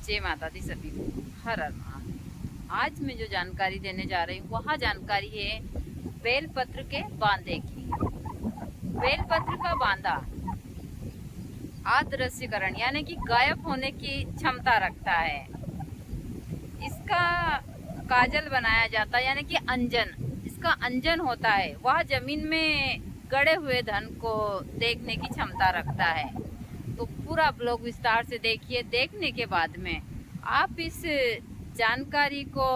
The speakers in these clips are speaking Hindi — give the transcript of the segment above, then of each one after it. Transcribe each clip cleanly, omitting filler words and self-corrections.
जय माता दी सभी को। हर हर महादेव। आज मैं जो जानकारी देने जा रही हूँ वह जानकारी है बेलपत्र के बांधे की। बेलपत्र का बांधा अदृश्यकरण यानी कि गायब होने की क्षमता रखता है। इसका काजल बनाया जाता है यानी कि अंजन। इसका अंजन होता है वह जमीन में गड़े हुए धन को देखने की क्षमता रखता है। तो पूरा ब्लॉग विस्तार से देखिए। देखने के बाद में आप इस जानकारी को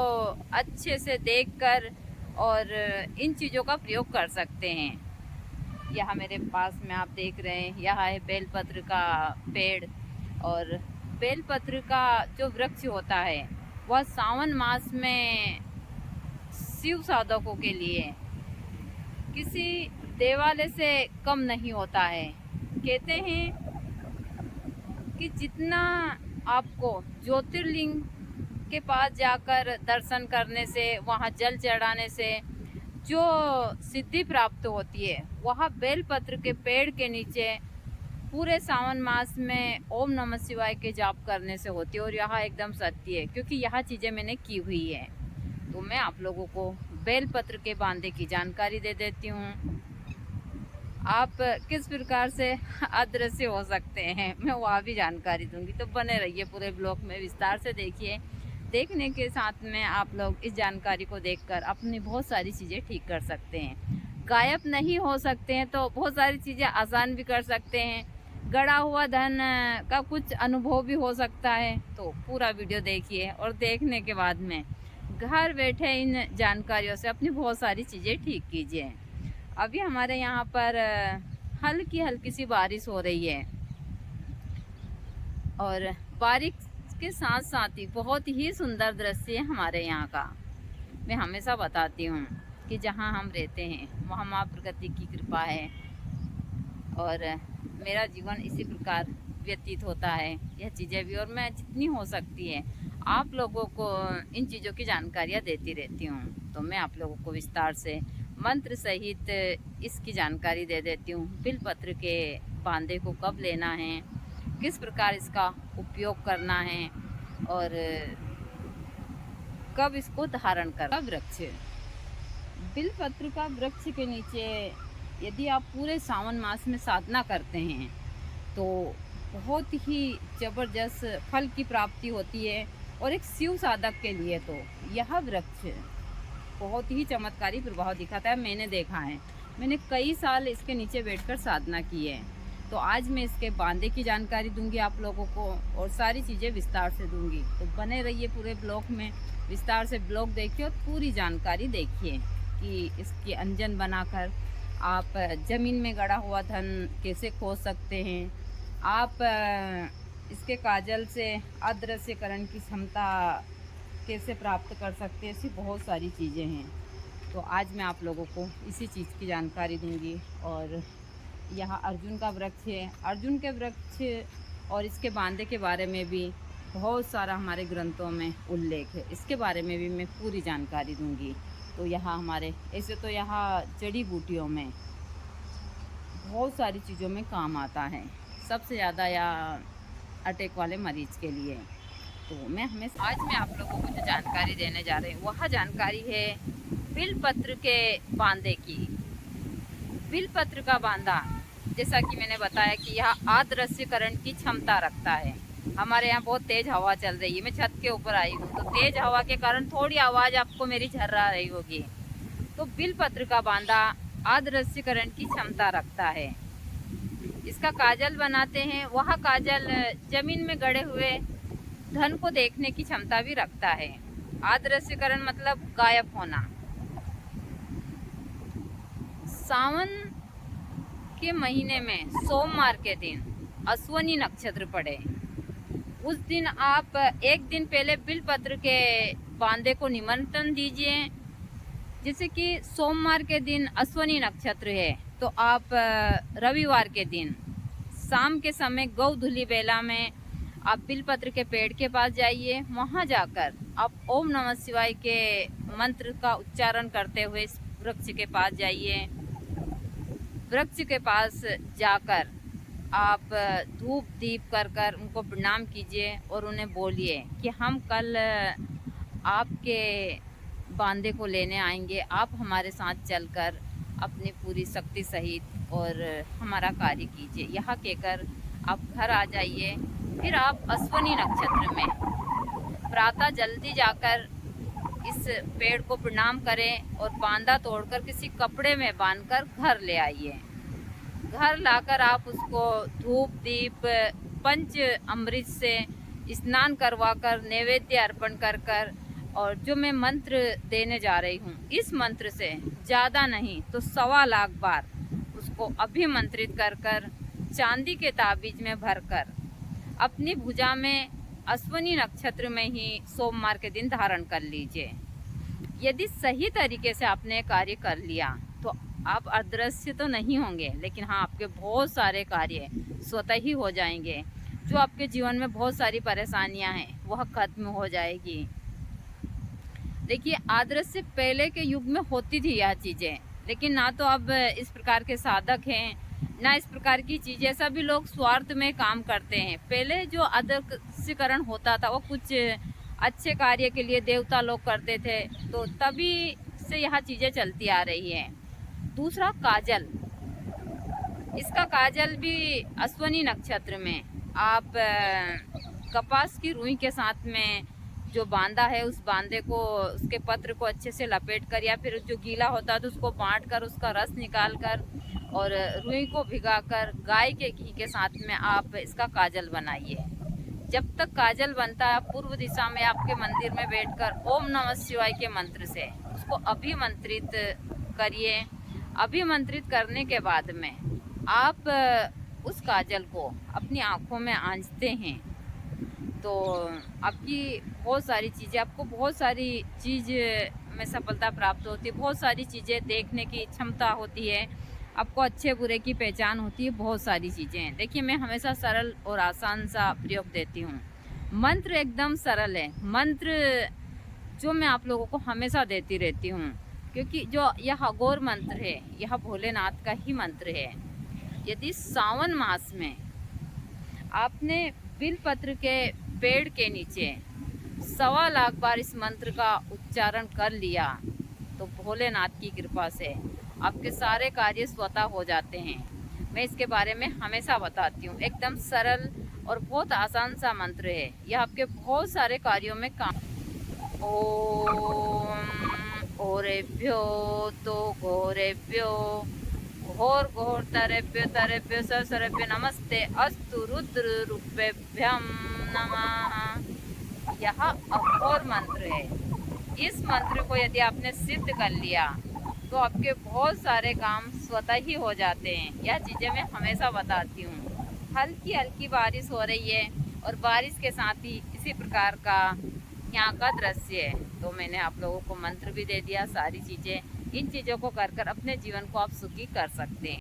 अच्छे से देखकर और इन चीज़ों का प्रयोग कर सकते हैं। यहाँ मेरे पास में आप देख रहे हैं, यह है बेलपत्र का पेड़। और बेलपत्र का जो वृक्ष होता है वह सावन मास में शिव साधकों के लिए किसी देवालय से कम नहीं होता है। कहते हैं कि जितना आपको ज्योतिर्लिंग के पास जाकर दर्शन करने से, वहाँ जल चढ़ाने से जो सिद्धि प्राप्त होती है वह बेलपत्र के पेड़ के नीचे पूरे सावन मास में ओम नमः शिवाय के जाप करने से होती है। और यह एकदम सत्य है क्योंकि यह चीज़ें मैंने की हुई है। तो मैं आप लोगों को बेलपत्र के बांधे की जानकारी दे देती हूँ। आप किस प्रकार से अदृश्य हो सकते हैं मैं वह भी जानकारी दूंगी। तो बने रहिए पूरे ब्लॉग में, विस्तार से देखिए। देखने के साथ में आप लोग इस जानकारी को देखकर अपनी बहुत सारी चीज़ें ठीक कर सकते हैं। गायब नहीं हो सकते हैं तो बहुत सारी चीज़ें आसान भी कर सकते हैं। गड़ा हुआ धन का कुछ अनुभव भी हो सकता है। तो पूरा वीडियो देखिए और देखने के बाद में घर बैठे इन जानकारियों से अपनी बहुत सारी चीज़ें ठीक कीजिए। अभी हमारे यहाँ पर हल्की हल्की सी बारिश हो रही है और बारिश के साथ साथ ही बहुत ही सुंदर दृश्य है हमारे यहाँ का। मैं हमेशा बताती हूँ कि जहाँ हम रहते हैं वहाँ माँ प्रकृति की कृपा है और मेरा जीवन इसी प्रकार व्यतीत होता है। यह चीज़ें भी, और मैं जितनी हो सकती है आप लोगों को इन चीज़ों की जानकारियाँ देती रहती हूँ। तो मैं आप लोगों को विस्तार से मंत्र सहित इसकी जानकारी दे देती हूँ। बिलपत्र के बांधे को कब लेना है, किस प्रकार इसका उपयोग करना है और कब इसको धारण करना। वृक्ष बिलपत्र का वृक्ष के नीचे यदि आप पूरे सावन मास में साधना करते हैं तो बहुत ही जबरदस्त फल की प्राप्ति होती है। और एक शिव साधक के लिए तो यह वृक्ष बहुत ही चमत्कारी प्रभाव दिखाता है। मैंने देखा है, मैंने कई साल इसके नीचे बैठकर साधना की है। तो आज मैं इसके बांधे की जानकारी दूंगी आप लोगों को और सारी चीज़ें विस्तार से दूंगी। तो बने रहिए पूरे ब्लॉग में, विस्तार से ब्लॉग देखिए और पूरी जानकारी देखिए कि इसकी अंजन बनाकर आप ज़मीन में गड़ा हुआ धन कैसे खोज सकते हैं। आप इसके काजल से अदृश्यकरण की क्षमता कैसे प्राप्त कर सकते हैं। ऐसी बहुत सारी चीज़ें हैं। तो आज मैं आप लोगों को इसी चीज़ की जानकारी दूंगी। और यहाँ अर्जुन का वृक्ष है, अर्जुन के वृक्ष और इसके बांधे के बारे में भी बहुत सारा हमारे ग्रंथों में उल्लेख है। इसके बारे में भी मैं पूरी जानकारी दूंगी। तो यहाँ हमारे ऐसे तो यहाँ जड़ी बूटियों में बहुत सारी चीज़ों में काम आता है, सबसे ज़्यादा या अटैक वाले मरीज के लिए। तो मैं हमेशा आज मैं आप लोगों को जो जानकारी देने जा रही हूँ वह जानकारी है बिलपत्र के बांधे की। बिलपत्र का बांधा, जैसा कि मैंने बताया कि यह अदृश्यकरण की क्षमता रखता है। हमारे यहाँ बहुत तेज हवा चल रही है, मैं छत के ऊपर आई हूँ तो तेज हवा के कारण थोड़ी आवाज़ आपको मेरी झर्रा रही होगी। तो बिलपत्र का बांधा अदृश्यकरण की क्षमता रखता है। इसका काजल बनाते हैं, वह काजल जमीन में गड़े हुए धन को देखने की क्षमता भी रखता है। अदृश्यकरण मतलब गायब होना। सावन के महीने में सोमवार के दिन अश्वनी नक्षत्र पड़े, उस दिन आप एक दिन पहले बिलपत्र के बांधे को निमंत्रण दीजिए। जैसे कि सोमवार के दिन अश्वनी नक्षत्र है तो आप रविवार के दिन शाम के समय गौधुली बेला में आप बिलपत्र के पेड़ के पास जाइए। वहाँ जाकर आप ओम नमः शिवाय के मंत्र का उच्चारण करते हुए इस वृक्ष के पास जाइए। वृक्ष के पास जाकर आप धूप दीप कर कर उनको प्रणाम कीजिए और उन्हें बोलिए कि हम कल आपके बांदे को लेने आएंगे, आप हमारे साथ चलकर अपनी पूरी शक्ति सहित और हमारा कार्य कीजिए। यह कहकर आप घर आ जाइए। फिर आप अश्विनी नक्षत्र में प्रातः जल्दी जाकर इस पेड़ को प्रणाम करें और बांदा तोड़कर किसी कपड़े में बांधकर घर ले आइए। घर लाकर आप उसको धूप दीप पंच अमृत से स्नान करवाकर नैवेद्य अर्पण कर कर, और जो मैं मंत्र देने जा रही हूँ इस मंत्र से ज़्यादा नहीं तो 1.25 लाख बार उसको अभिमंत्रित कर कर चांदी के ताबीज में भरकर अपनी भुजा में अश्विनी नक्षत्र में ही सोमवार के दिन धारण कर लीजिए। यदि सही तरीके से आपने कार्य कर लिया तो आप अदृश्य तो नहीं होंगे, लेकिन हाँ आपके बहुत सारे कार्य स्वतः ही हो जाएंगे। जो आपके जीवन में बहुत सारी परेशानियां हैं वह खत्म हो जाएगी। देखिए, अदृश्य पहले के युग में होती थी यह चीज़ें, लेकिन ना तो अब इस प्रकार के साधक हैं ना इस प्रकार की चीज़ें। सभी लोग स्वार्थ में काम करते हैं। पहले जो अदृश्यकरण होता था वो कुछ अच्छे कार्य के लिए देवता लोग करते थे, तो तभी से यह चीज़ें चलती आ रही हैं। दूसरा, काजल। इसका काजल भी अश्विनी नक्षत्र में आप कपास की रुई के साथ में जो बांदा है उस बांदे को, उसके पत्र को अच्छे से लपेट कर या फिर जो गीला होता है तो उसको बांट कर उसका रस निकाल कर और रुई को भिगाकर गाय के घी के साथ में आप इसका काजल बनाइए। जब तक काजल बनता है पूर्व दिशा में आपके मंदिर में बैठकर ओम नमः शिवाय के मंत्र से उसको अभिमंत्रित करिए। अभिमंत्रित करने के बाद में आप उस काजल को अपनी आँखों में आंचते हैं तो आपकी बहुत सारी चीज़ें, आपको बहुत सारी चीज़ में सफलता प्राप्त होती है। बहुत सारी चीज़ें देखने की क्षमता होती है, आपको अच्छे बुरे की पहचान होती है, बहुत सारी चीज़ें हैं। देखिए, मैं हमेशा सरल और आसान सा प्रयोग देती हूँ। मंत्र एकदम सरल है, मंत्र जो मैं आप लोगों को हमेशा देती रहती हूँ, क्योंकि जो यह अघोर मंत्र है यह भोलेनाथ का ही मंत्र है। यदि सावन मास में आपने बिलपत्र के पेड़ के नीचे 1.25 लाख बार इस मंत्र का उच्चारण कर लिया तो भोलेनाथ की कृपा से आपके सारे कार्य स्वतः हो जाते हैं। मैं इसके बारे में हमेशा बताती हूँ। एकदम सरल और बहुत आसान सा मंत्र है, यह आपके बहुत सारे कार्यों में काम। ओम ओरेभ्यो तो घोरेभ्यो घोर घोर तरेभ्यो तरेभ्यो सरसरेभ्यो नमस्ते अस्तु रुद्र रूपेभ्यम नमः। यह अघोर मंत्र है। इस मंत्र को यदि आपने सिद्ध कर लिया तो आपके बहुत सारे काम स्वतः ही हो जाते हैं। यह चीज़ें मैं हमेशा बताती हूँ। हल्की हल्की बारिश हो रही है और बारिश के साथ ही इसी प्रकार का यहाँ का दृश्य है, तो मैंने आप लोगों को मंत्र भी दे दिया। सारी चीज़ें, इन चीज़ों को कर कर अपने जीवन को आप सुखी कर सकते हैं।